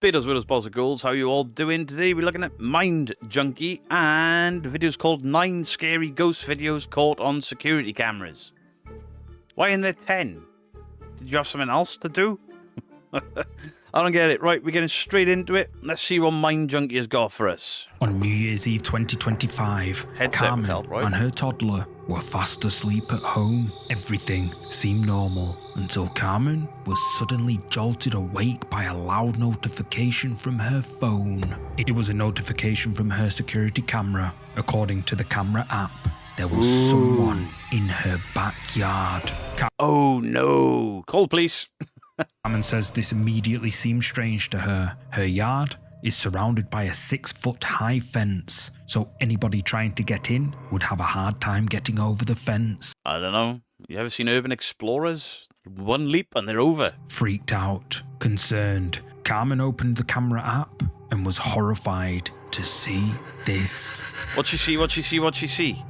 Beatles, widows, balls of ghouls, how you all doing? Today we're looking at Mind Junkie, and the video's called 9 Scary Ghost Videos Caught on Security Cameras. Why in there 10? Did you have something else to do? I don't get it. Right, we're getting straight into it. Let's see what Mind Junkie has got for us. On New Year's Eve 2025, Carmen help, right? and her toddler were fast asleep at home. Everything seemed normal until Carmen was suddenly jolted awake by a loud notification from her phone. It was a notification from her security camera. According to the camera app, there was someone in her backyard. Oh no. Call the police. Carmen says this immediately seemed strange to her. Her yard is surrounded by a 6-foot-high fence, so anybody trying to get in would have a hard time getting over the fence. I don't know. You ever seen Urban Explorers? One leap and they're over. Freaked out, concerned, Carmen opened the camera app and was horrified to see this. What'd she see? What'd she see? What'd she see?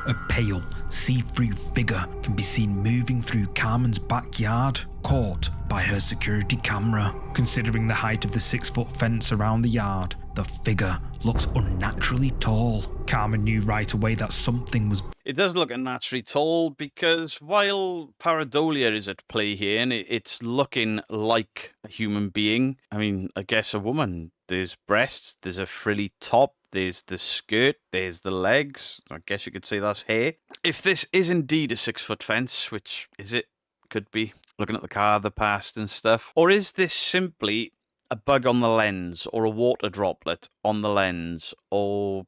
A pale, see-through figure can be seen moving through Carmen's backyard, caught by her security camera. Considering the height of the 6-foot fence around the yard, the figure looks unnaturally tall. Carmen knew right away that something was... It does look unnaturally tall because while pareidolia is at play here and it's looking like a human being, I mean, I guess a woman. There's breasts, there's a frilly top, there's the skirt, there's the legs. I guess you could say that's hair. If this is indeed a 6-foot fence, which is it? Could be. Looking at the car, the past and stuff. Or is this simply a bug on the lens or a water droplet on the lens or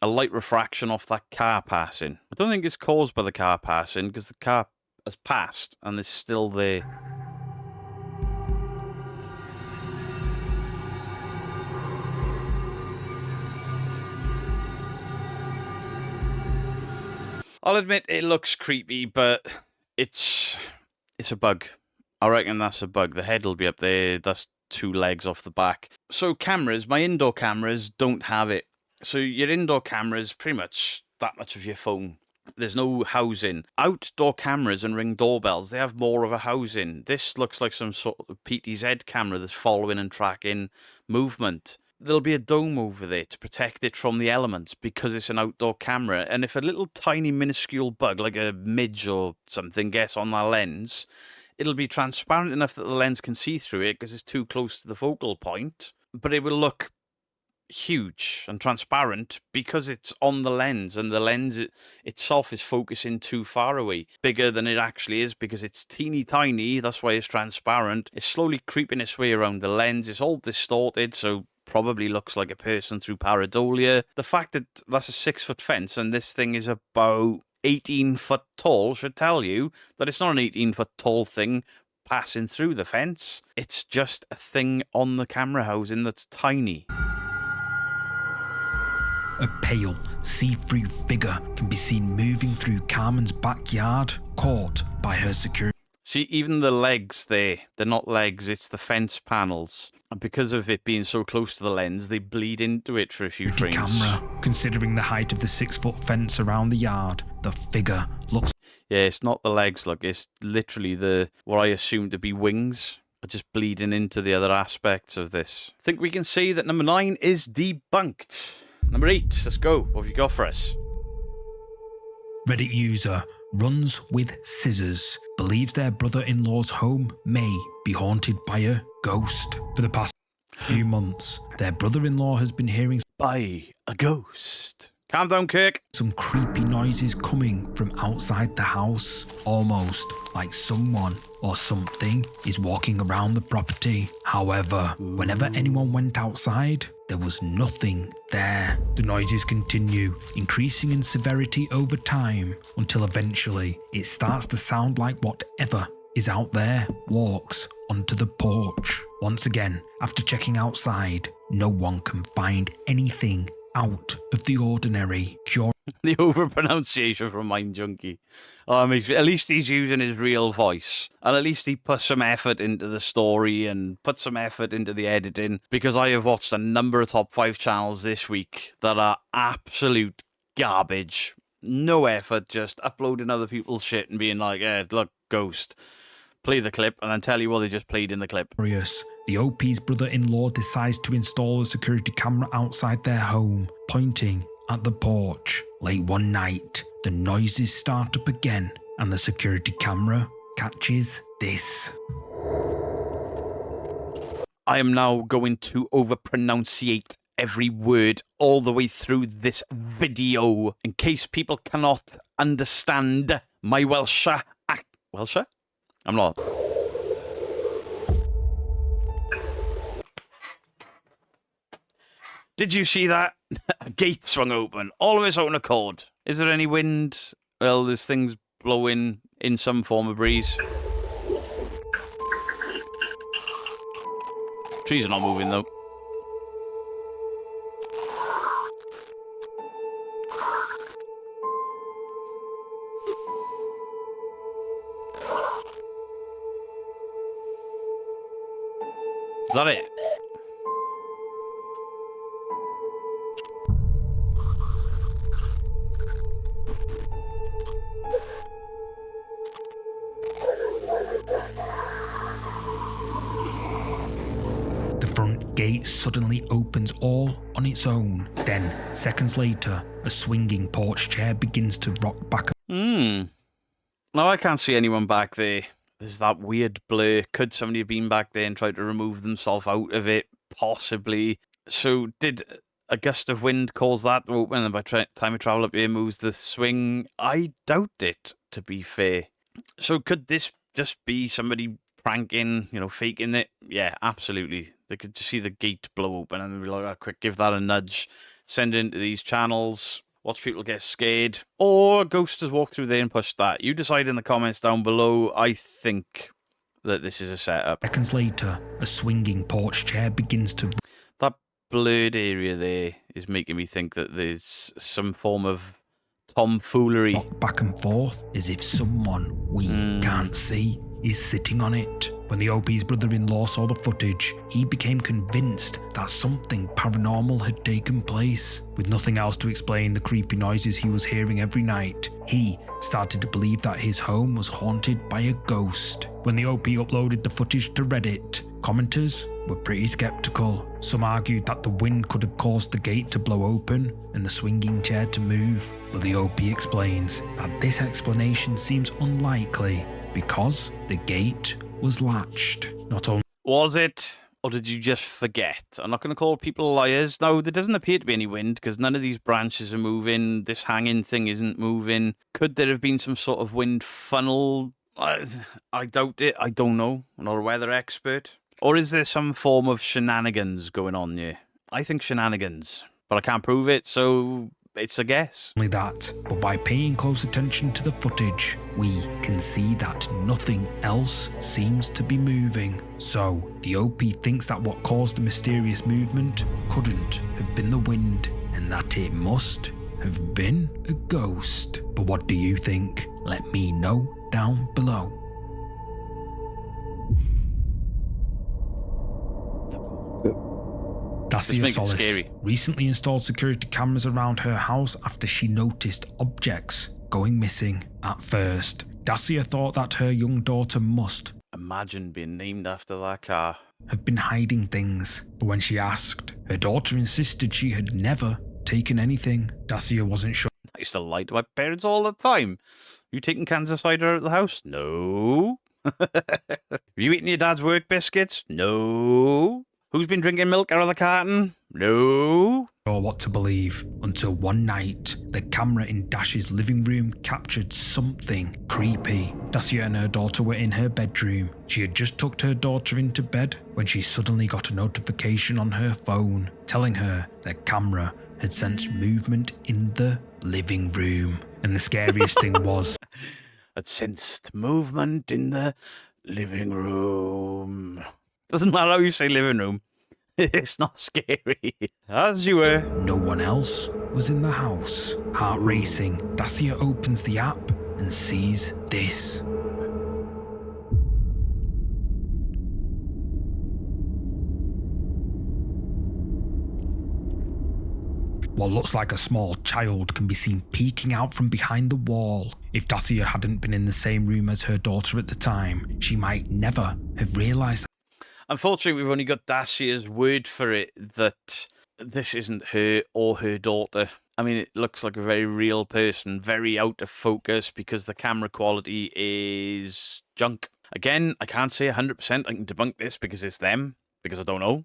a light refraction off that car passing? I don't think it's caused by the car passing because the car has passed and it's still there. I'll admit it looks creepy, but it's a bug. I reckon that's a bug. The head will be up there. That's 2 legs off the back. So cameras, my indoor cameras don't have it. So your indoor cameras, pretty much that much of your phone. There's no housing. Outdoor cameras and Ring doorbells, they have more of a housing. This looks like some sort of PTZ camera that's following and tracking movement. There'll be a dome over there to protect it from the elements because it's an outdoor camera. And if a little tiny minuscule bug, like a midge or something, gets on that lens, it'll be transparent enough that the lens can see through it because it's too close to the focal point. But it will look huge and transparent because it's on the lens, and the lens itself is focusing too far away. Bigger than it actually is because it's teeny tiny. That's why it's transparent. It's slowly creeping its way around the lens. It's all distorted, so probably looks like a person through pareidolia. The fact that that's a 6-foot fence and this thing is about 18 foot tall should tell you that it's not an 18-foot tall thing passing through the fence. It's just a thing on the camera housing that's tiny. A pale, see-through figure can be seen moving through Carmen's backyard, caught by her security. See, even the legs there, they're not legs, it's the fence panels. And because of it being so close to the lens, they bleed into it for a few frames. Camera. Considering the height of the 6-foot fence around the yard, the figure looks... Yeah, it's not the legs, look, it's literally what I assume to be wings are just bleeding into the other aspects of this. I think we can say that number 9 is debunked. Number 8, let's go. What have you got for us? Reddit user runs with scissors believes their brother-in-law's home may be haunted by a ghost. For the past few months, their brother-in-law has been hearing by a ghost. Calm down, Kirk. Some creepy noises coming from outside the house, almost like someone or something is walking around the property. However, whenever anyone went outside, there was nothing there. The noises continue, increasing in severity over time until eventually it starts to sound like whatever is out there walks onto the porch. Once again, after checking outside, no one can find anything out of the ordinary. The over-pronunciation from Mind Junkie. Oh, at least he's using his real voice. And at least he put some effort into the story and put some effort into the editing. Because I have watched a number of top 5 channels this week that are absolute garbage. No effort, just uploading other people's shit and being like, look, ghost. Play the clip and then tell you what they just played in the clip. The OP's brother-in-law decides to install a security camera outside their home, pointing at the porch. Late one night, the noises start up again, and the security camera catches this. I am now going to over-pronunciate every word all the way through this video, in case people cannot understand my Welsh. Welsh? I'm not. Did you see that? A gate swung open, all of its own accord. Is there any wind? Well, this thing's blowing in some form of breeze. Trees are not moving, though. Is that it? The front gate suddenly opens all on its own. Then, seconds later, a swinging porch chair begins to rock back. No, I can't see anyone back there. There's that weird blur. Could somebody have been back there and tried to remove themselves out of it? Possibly. So did a gust of wind cause that to open and by the time I travel up here moves the swing? I doubt it, to be fair. So could this just be somebody pranking, faking it? Yeah, absolutely. They could just see the gate blow open and they'd be like, quick, give that a nudge. Send it into these channels. Watch people get scared. Or a ghost has walked through there and pushed that. You decide in the comments down below. I think that this is a setup. Seconds later, a swinging porch chair begins to... That blurred area there is making me think that there's some form of tomfoolery. Rock back and forth as if someone we can't see is sitting on it. When the OP's brother-in-law saw the footage, he became convinced that something paranormal had taken place. With nothing else to explain the creepy noises he was hearing every night, he started to believe that his home was haunted by a ghost. When the OP uploaded the footage to Reddit, commenters were pretty skeptical. Some argued that the wind could have caused the gate to blow open and the swinging chair to move, but the OP explains that this explanation seems unlikely because the gate was latched. Not only was it, or did you just forget? I'm not going to call people liars. No, there doesn't appear to be any wind because none of these branches are moving. This hanging thing isn't moving. Could there have been some sort of wind funnel? I doubt it. I don't know. I'm not a weather expert. Or is there some form of shenanigans going on here? I think shenanigans, but I can't prove it, so it's a guess. Only that, but by paying close attention to the footage, we can see that nothing else seems to be moving. So, the OP thinks that what caused the mysterious movement couldn't have been the wind, and that it must have been a ghost. But what do you think? Let me know down below. Dacia Solis recently installed security cameras around her house after she noticed objects going missing. At first, Dacia thought that her young daughter must imagine being named after that car. Have been hiding things, but when she asked, her daughter insisted she had never taken anything. Dacia wasn't sure. I used to lie to my parents all the time. You taking cans of cider out of the house? No. Have you eaten your dad's work biscuits? No. Who's been drinking milk out of the carton? No. Or what to believe, until one night, the camera in Dash's living room captured something creepy. Dacia and her daughter were in her bedroom. She had just tucked her daughter into bed when she suddenly got a notification on her phone telling her the camera had sensed movement in the living room. And the scariest thing was... Had sensed movement in the living room. Doesn't matter how you say living room. It's not scary. As you were. No one else was in the house. Heart racing, Dacia opens the app and sees this. What looks like a small child can be seen peeking out from behind the wall. If Dacia hadn't been in the same room as her daughter at the time, she might never have realised. Unfortunately, we've only got Dacia's word for it that this isn't her or her daughter. I mean, it looks like a very real person, very out of focus because the camera quality is junk. Again, I can't say 100% I can debunk this because it's them, because I don't know.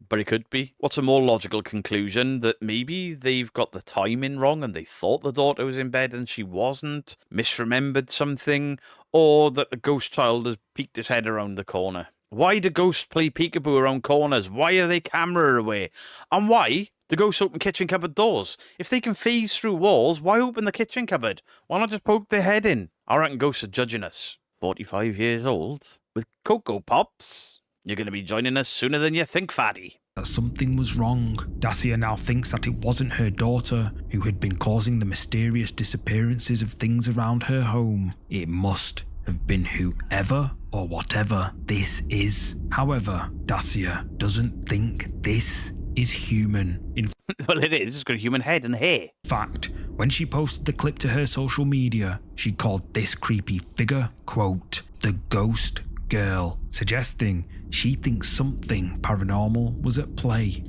But it could be. What's a more logical conclusion? That maybe they've got the timing wrong and they thought the daughter was in bed and she wasn't, misremembered something, or that the ghost child has peeked his head around the corner. Why do ghosts play peekaboo around corners? Why are they camera away? And why do ghosts open kitchen cupboard doors? If they can phase through walls, why open the kitchen cupboard? Why not just poke their head in? I reckon ghosts are judging us. 45 years old? With Cocoa Pops? You're going to be joining us sooner than you think, fatty. That something was wrong. Dacia now thinks that it wasn't her daughter who had been causing the mysterious disappearances of things around her home. It must have been whoever or whatever this is. However, Dacia doesn't think this is human. In Well, it is. It's got a human head and hair. fact, when she posted the clip to her social media, she called this creepy figure, quote, the ghost girl, suggesting she thinks something paranormal was at play.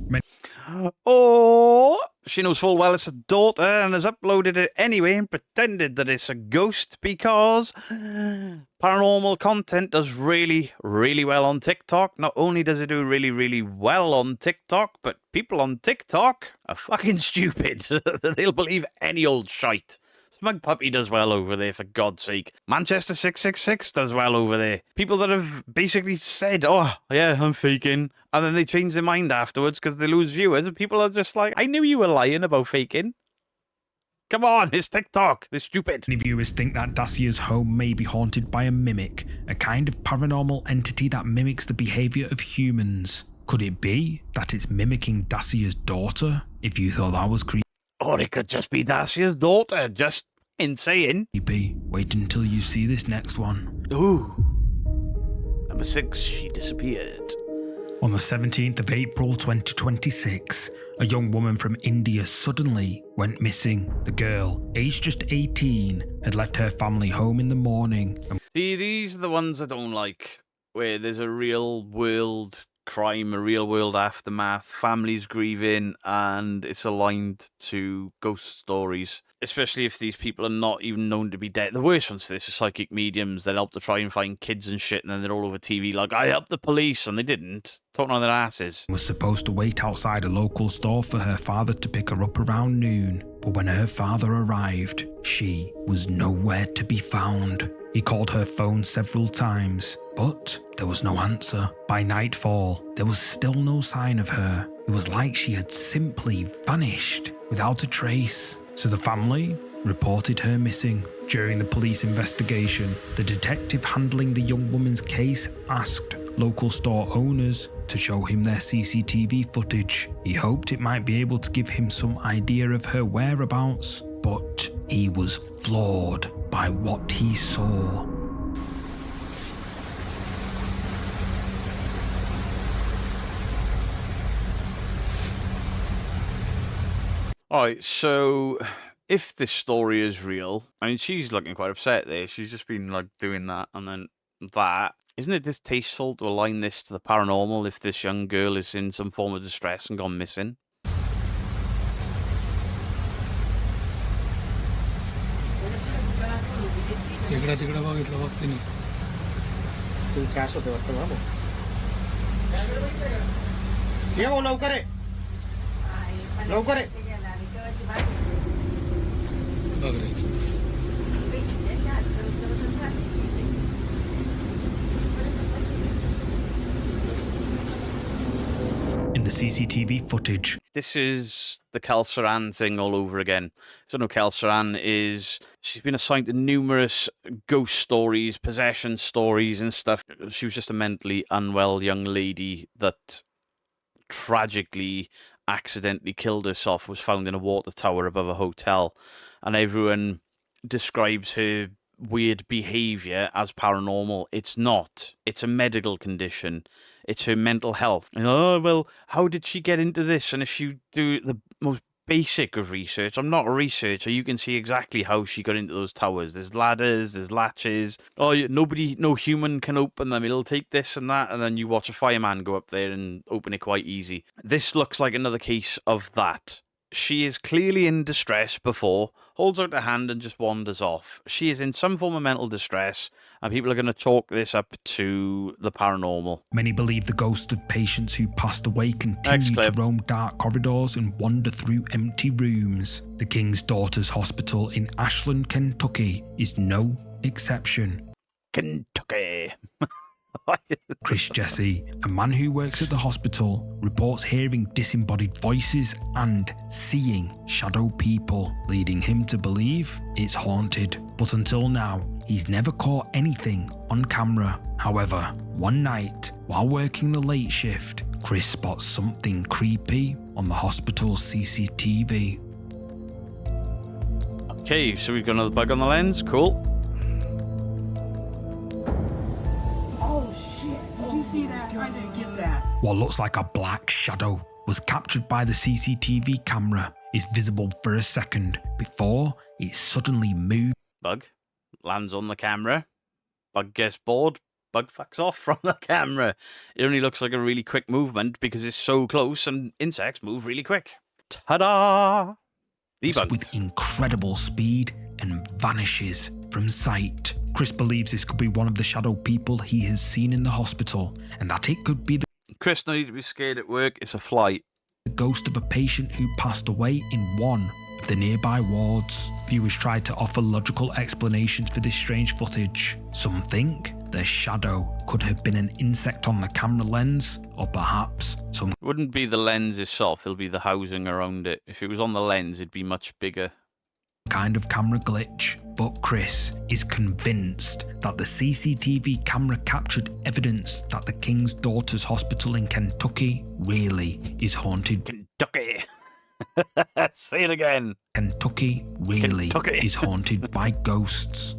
Or she knows full well it's a daughter and has uploaded it anyway and pretended that it's a ghost because paranormal content does really, really well on TikTok. Not only does it do really, really well on TikTok, but people on TikTok are fucking stupid. They'll believe any old shite. Smug Puppy does well over there, for God's sake. Manchester 666 does well over there. People that have basically said, oh, yeah, I'm faking. And then they change their mind afterwards because they lose viewers. And people are just like, I knew you were lying about faking. Come on, it's TikTok. They're stupid. Many viewers think that Dacia's home may be haunted by a mimic, a kind of paranormal entity that mimics the behaviour of humans. Could it be that it's mimicking Dacia's daughter? If you thought that was creepy, Or it could just be Dacia's daughter, just insane. wait until you see this next one. Ooh. Number 6, she disappeared. On the 17th of April 2026, a young woman from India suddenly went missing. The girl, aged just 18, had left her family home in the morning. See, these are the ones I don't like, where there's a real world crime, a real world aftermath, families grieving, and it's aligned to ghost stories. Especially if these people are not even known to be dead. The worst ones for this are psychic mediums that help to try and find kids and shit, and then they're all over TV like, I helped the police, and they didn't. Talking on their asses. Was supposed to wait outside a local store for her father to pick her up around noon, but when her father arrived, she was nowhere to be found. He called her phone several times, but there was no answer. By nightfall, there was still no sign of her. It was like she had simply vanished without a trace. So the family reported her missing. During the police investigation, the detective handling the young woman's case asked local store owners to show him their CCTV footage. He hoped it might be able to give him some idea of her whereabouts, but he was floored by what he saw. Alright, so if this story is real, I mean, she's looking quite upset there. She's just been like doing that and then that. Isn't it distasteful to align this to the paranormal if this young girl is in some form of distress and gone missing? In the CCTV footage, This is the Kelsaran thing all over again. So no, Kelsaran is... She's been assigned to numerous ghost stories, possession stories and stuff. She was just a mentally unwell young lady that tragically accidentally killed herself was found in a water tower above a hotel, and everyone describes her weird behavior as paranormal. It's not. It's a medical condition. It's her mental health. And, oh, well, how did she get into this? And if you do the most basic of research, I'm not a researcher, you can see exactly how she got into those towers. There's ladders, there's latches. Oh, no human can open them. It'll take this and that. And then you watch a fireman go up there and open it quite easy. This looks like another case of that. She is clearly in distress before, holds out her hand and just wanders off. She is in some form of mental distress, and people are going to chalk this up to the paranormal. Many believe the ghosts of patients who passed away continue to roam dark corridors and wander through empty rooms. The King's Daughters Hospital in Ashland, Kentucky is no exception. Kentucky. Chris Jesse, a man who works at the hospital, reports hearing disembodied voices and seeing shadow people, leading him to believe it's haunted. But until now, he's never caught anything on camera. However, one night, while working the late shift, Chris spots something creepy on the hospital's CCTV. Okay, so we've got another bug on the lens. Cool. See that? I didn't get that. What looks like a black shadow was captured by the CCTV camera, is visible for a second before it suddenly moves. Bug lands on the camera. Bug gets bored. Bug fucks off from the camera. It only looks like a really quick movement because it's so close and insects move really quick. Ta-da! Debunked. With incredible speed and vanishes from sight. Chris believes this could be one of the shadow people he has seen in the hospital, and that it could be the Chris, no need to be scared at work. It's a fly. ghost of a patient who passed away in one of the nearby wards. Viewers tried to offer logical explanations for this strange footage. Some think the shadow could have been an insect on the camera lens, or perhaps some It wouldn't be the lens itself, it'll be the housing around it. If it was on the lens, it'd be much bigger. kind of camera glitch. But Chris is convinced that the CCTV camera captured evidence that the King's Daughters Hospital in Kentucky really is haunted. Kentucky. Say it again. Kentucky really Kentucky. is haunted by ghosts.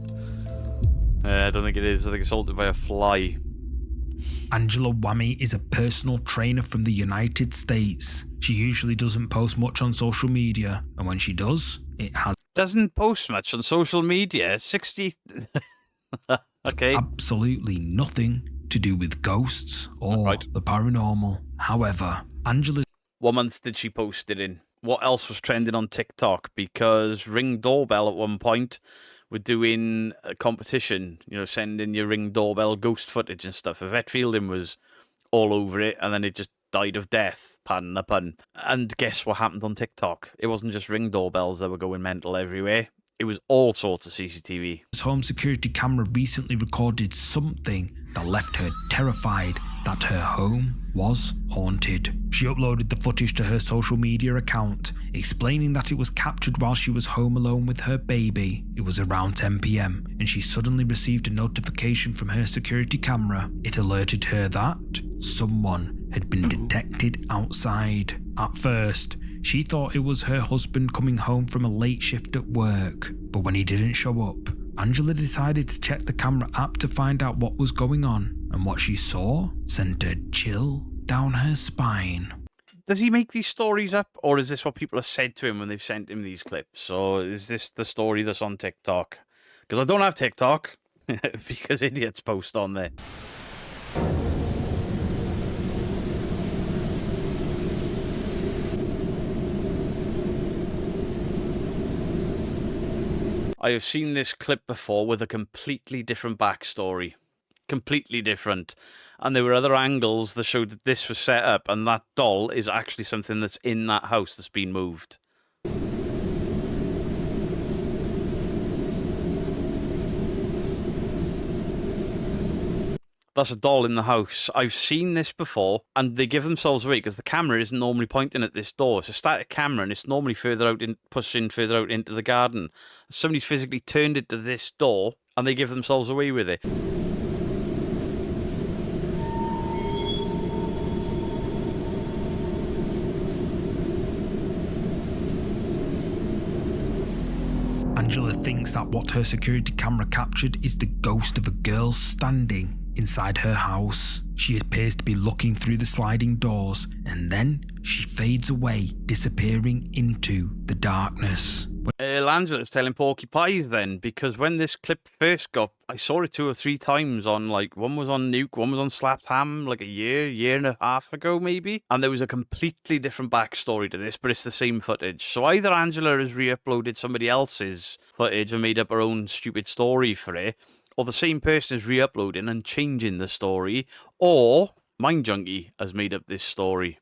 I don't think it is. I think it's haunted by a fly. Angela Whammy is a personal trainer from the United States. She usually doesn't post much on social media, and when she does, it has Doesn't post much on social media. 60... Okay. absolutely nothing to do with ghosts or the paranormal. However, Angela... What month did she post it in? What else was trending on TikTok? Because Ring Doorbell at one point were doing a competition, you know, sending your Ring Doorbell ghost footage and stuff. Yvette Fielding was all over it, and then it just died of death, pardon the pun. And guess what happened on TikTok? It wasn't just Ring doorbells that were going mental everywhere. It was all sorts of CCTV. home security camera recently recorded something that left her terrified that her home was haunted. She uploaded the footage to her social media account, explaining that it was captured while she was home alone with her baby. It was around 10 p.m. and she suddenly received a notification from her security camera. It alerted her that someone had been detected outside. At first, she thought it was her husband coming home from a late shift at work, but when he didn't show up, Angela decided to check the camera app to find out what was going on, and what she saw sent a chill down her spine. Does he make these stories up, or is this what people have said to him when they've sent him these clips? Or is this the story that's on TikTok? Because I don't have TikTok, because idiots post on there. I have seen this clip before with a completely different backstory. Completely different. And there were other angles that showed that this was set up, and that doll is actually something that's in that house that's been moved. That's a doll in the house. I've seen this before, and they give themselves away because the camera isn't normally pointing at this door. It's a static camera, and it's normally further out, pushing further out into the garden. Somebody's physically turned it to this door, and they give themselves away with it. Angela thinks that what her security camera captured is the ghost of a girl standing inside her house. She appears to be looking through the sliding doors, and then she fades away, disappearing into the darkness. Angela's telling porcupines then, because when this clip first got, I saw it 2 or 3 times on, like, one was on Nuke, one was on Slapped Ham, like a year and a half ago maybe, and there was a completely different backstory to this, but it's the same footage. So either Angela has re-uploaded somebody else's footage and made up her own stupid story for it, or the same person is re-uploading and changing the story, or Mind Junkie has made up this story.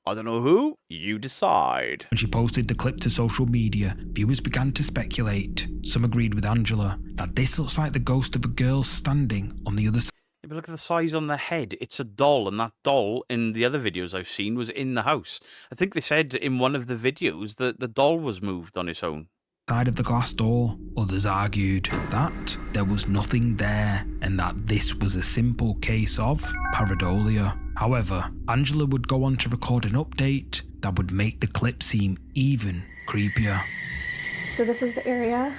I don't know who, you decide. When she posted the clip to social media, viewers began to speculate. Some agreed with Angela that this looks like the ghost of a girl standing on the other side. Yeah, but look at the size on the head. It's a doll, and that doll, in the other videos I've seen, was in the house. I think they said in one of the videos that the doll was moved on its own. Side of the glass door. Others argued that there was nothing there and that this was a simple case of pareidolia. However, Angela would go on to record an update that would make the clip seem even creepier. So this is the area,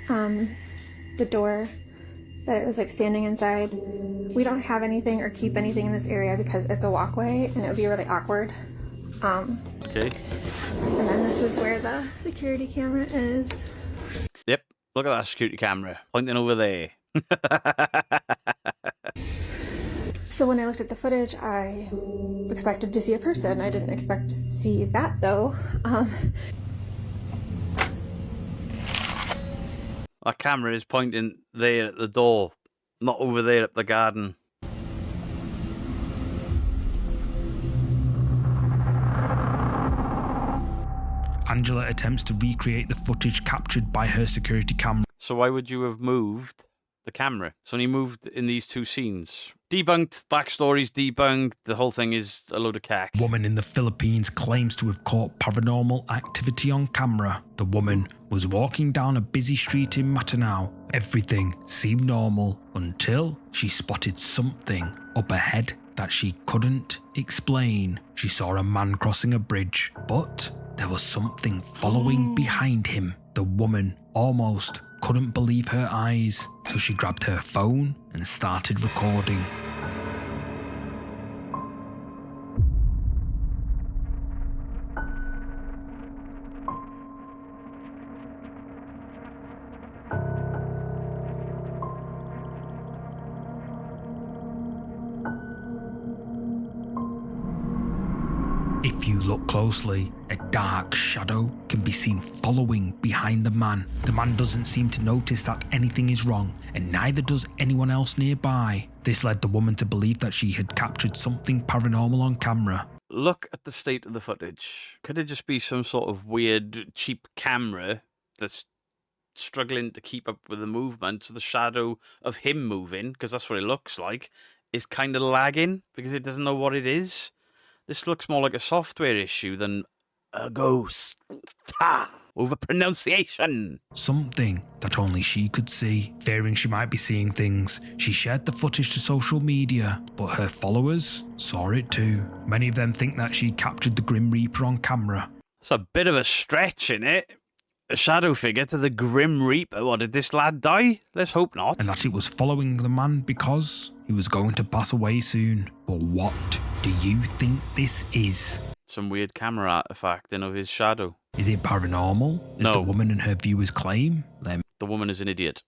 the door that it was like standing inside. We don't have anything or keep anything in this area because it's a walkway and it would be really awkward. Okay. And then this is where the security camera is. Yep, look at that security camera pointing over there. So when I looked at the footage, I expected to see a person. I didn't expect to see that though. That camera is pointing there at the door, not over there at the garden. Angela attempts to recreate the footage captured by her security camera. So why would you have moved the camera? It's only moved in these 2 scenes. Debunked, backstory's debunked, the whole thing is a load of cack. Woman in the Philippines claims to have caught paranormal activity on camera. The woman was walking down a busy street in Matanao. Everything seemed normal until she spotted something up ahead that she couldn't explain. She saw a man crossing a bridge, but there was something following behind him. The woman almost couldn't believe her eyes, so she grabbed her phone and started recording. If you look closely, a dark shadow can be seen following behind the man. The man doesn't seem to notice that anything is wrong, and neither does anyone else nearby. This led the woman to believe that she had captured something paranormal on camera. Look at the state of the footage. Could it just be some sort of weird, cheap camera that's struggling to keep up with the movement, so the shadow of him moving, because that's what it looks like, is kind of lagging because it doesn't know what it is? This looks more like a software issue than a ghost. Over pronunciation. Something that only she could see. Fearing she might be seeing things, she shared the footage to social media, but her followers saw it too. Many of them think that she captured the Grim Reaper on camera. It's a bit of a stretch, in it. A shadow figure to the Grim Reaper. What, did this lad die? Let's hope not. And that it was following the man because he was going to pass away soon. But what do you think this is? Some weird camera artifact in of his shadow. Is it paranormal, as No. the woman and her viewers claim? Let The woman is an idiot.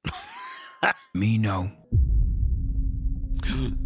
me know.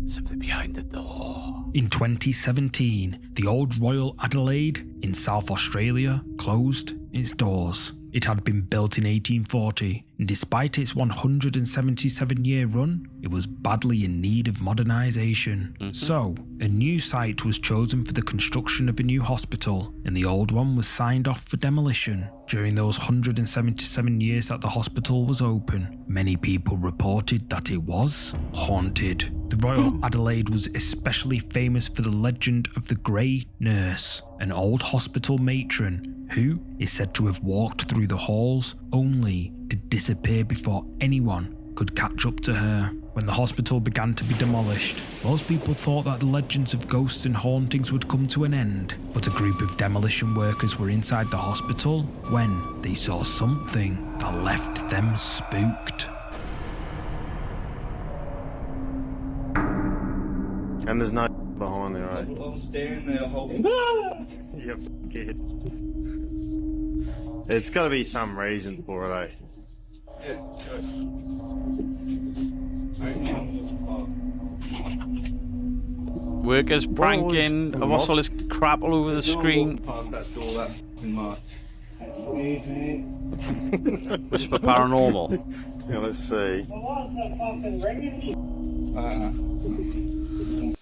Something behind the door. In 2017, the old Royal Adelaide in South Australia closed its doors. It had been built in 1840, and despite its 177-year run, it was badly in need of modernisation. So, a new site was chosen for the construction of a new hospital, and the old one was signed off for demolition. During those 177 years that the hospital was open, many people reported that it was haunted. The Royal Adelaide was especially famous for the legend of the Grey Nurse, an old hospital matron who is said to have walked through the halls only to disappear before anyone could catch up to her. when the hospital began to be demolished, most people thought that the legends of ghosts and hauntings would come to an end, but a group of demolition workers were inside the hospital when they saw something that left them spooked. And there's no behind there, right? I'm staring there the whole Yep, kid. It's got to be some reason for it, eh? Workers pranking. What's all this crap all over the screen? Whisper paranormal. Yeah, let's see.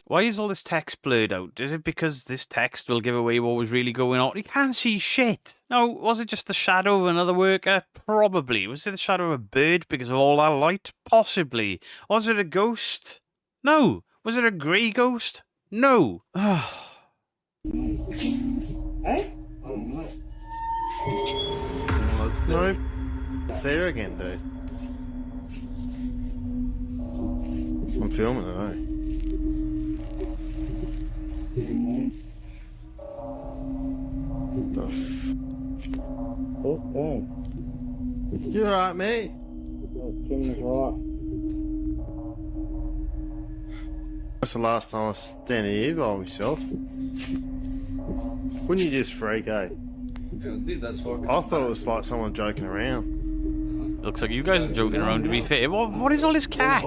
Why is all this text blurred out? Is it because this text will give away what was really going on? You can't see shit. No, was it just the shadow of another worker? Probably. Was it the shadow of a bird because of all that light? Possibly. Was it a ghost? No. Was it a grey ghost? No. No, it's there again, dude. I'm filming it, eh? The You alright, mate? That's the last time I was standing here by myself. Wouldn't you just freak, eh? I thought it was like someone joking around. Looks like you guys are joking around, to be fair. What is all this cack?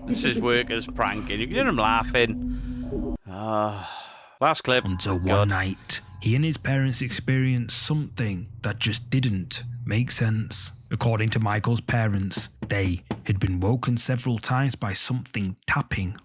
This is workers pranking. You can hear them laughing. Last clip. Until one night, he and his parents experienced something that just didn't make sense. According to Michael's parents, they had been woken several times by something tapping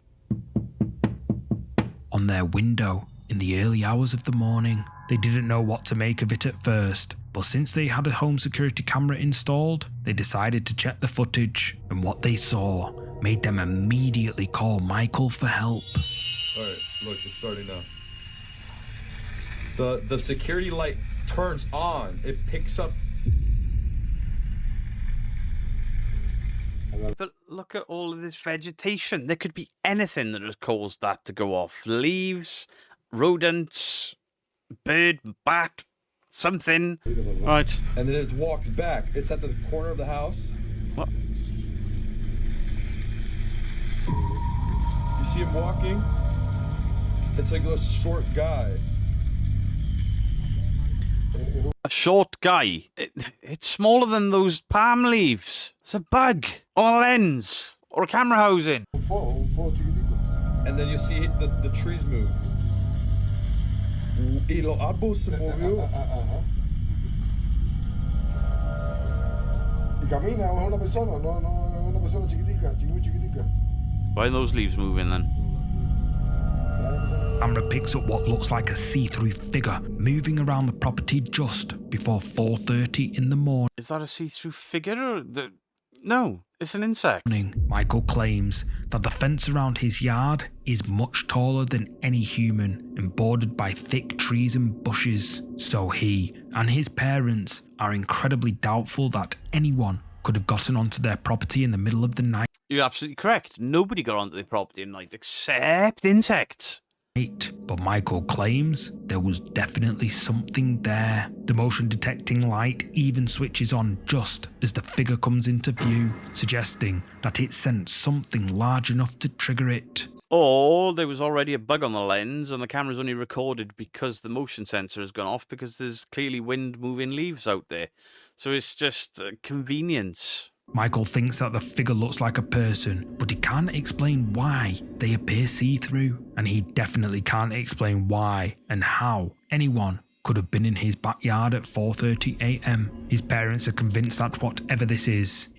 on their window in the early hours of the morning. They didn't know what to make of it at first, but since they had a home security camera installed, they decided to check the footage, and what they saw made them immediately call Michael for help. Alright, look, it's starting now. The security light turns on. It picks up. But look at all of this vegetation. There could be anything that has caused that to go off. Leaves, rodents, bird, bat, something. Right. And then it walks back. It's at the corner of the house. What? You see him walking? It's like a short guy. A short guy. It's smaller than those palm leaves. It's a bug. Or a lens. Or a camera housing. And then you see the trees move. Y los árboles se movió. Y camina, es una persona, no es una persona chiquitica, muy chiquitica. Why are those leaves moving then? Camera picks up what looks like a see-through figure moving around the property just before 4:30 in the morning. Is that a see-through figure? Or no, it's an insect. Michael claims that the fence around his yard is much taller than any human and bordered by thick trees and bushes. So he and his parents are incredibly doubtful that anyone could have gotten onto their property in the middle of the night. You're absolutely correct. Nobody got onto their property at night except insects. But Michael claims there was definitely something there. The motion detecting light even switches on just as the figure comes into view, suggesting that it sensed something large enough to trigger it. Or there was already a bug on the lens and the camera's only recorded because the motion sensor has gone off because there's clearly wind moving leaves out there. So it's just convenience. Michael thinks that the figure looks like a person, but he can't explain why they appear see-through, and he definitely can't explain why and how anyone could have been in his backyard at 4:30 a.m. His parents are convinced that whatever this is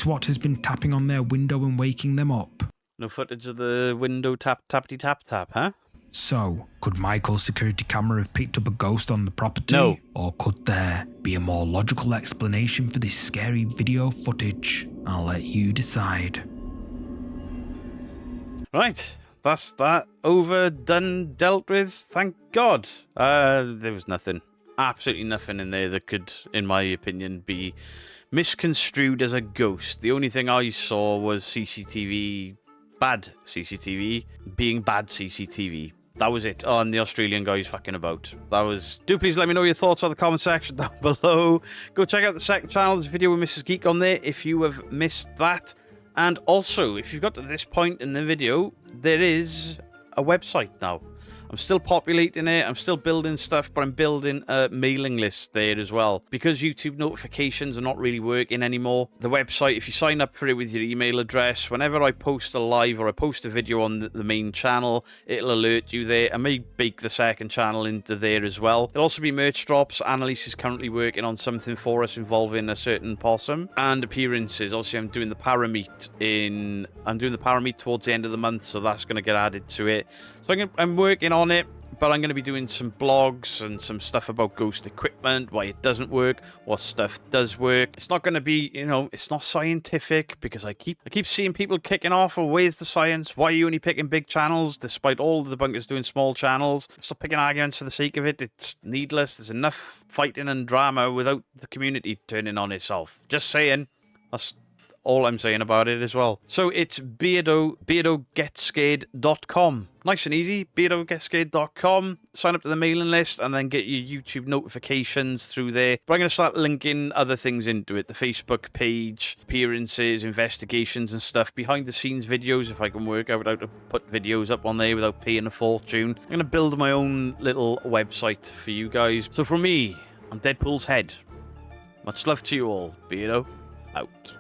what has been tapping on their window and waking them up. No footage of the window tappity-tap-tap, huh? So, could Michael's security camera have picked up a ghost on the property? No. Or could there be a more logical explanation for this scary video footage? I'll let you decide. Right, that's that. Over, done, dealt with. Thank God. There was nothing. absolutely nothing in there that could, in my opinion, be misconstrued as a ghost. The only thing I saw was CCTV, bad CCTV, being bad CCTV. That was it. Oh, and the Australian guy's fucking about. That was... Do please let me know your thoughts on the comment section down below. Go check out the second channel. There's a video with Mrs. Geek on there if you have missed that. And also, if you've got to this point in the video, there is a website now. I'm still populating it, I'm still building stuff, but I'm building a mailing list there as well. Because YouTube notifications are not really working anymore, the website, if you sign up for it with your email address, whenever I post a live or I post a video on the main channel, it'll alert you there. I may bake the second channel into there as well. There'll also be merch drops. Annalise is currently working on something for us involving a certain possum. And appearances. Obviously, I'm doing the Parameet towards the end of the month, so that's going to get added to it. So I'm working on it, but I'm going to be doing some blogs and some stuff about ghost equipment, why it doesn't work, what stuff does work. It's not going to be, you know, it's not scientific, because I keep seeing people kicking off, oh, where's the science? Why are you only picking big channels, despite all the debunkers doing small channels? Stop picking arguments for the sake of it. It's needless. There's enough fighting and drama without the community turning on itself. Just saying. That's all I'm saying about it as well. So it's beardogetscared.com. Nice and easy, beardogetscared.com. Sign up to the mailing list and then get your YouTube notifications through there. But I'm going to start linking other things into it. The Facebook page, appearances, investigations and stuff. Behind the scenes videos, if I can work out how to put videos up on there without paying a fortune. I'm going to build my own little website for you guys. So from me, I'm Deadpool's head. Much love to you all. Beardo out.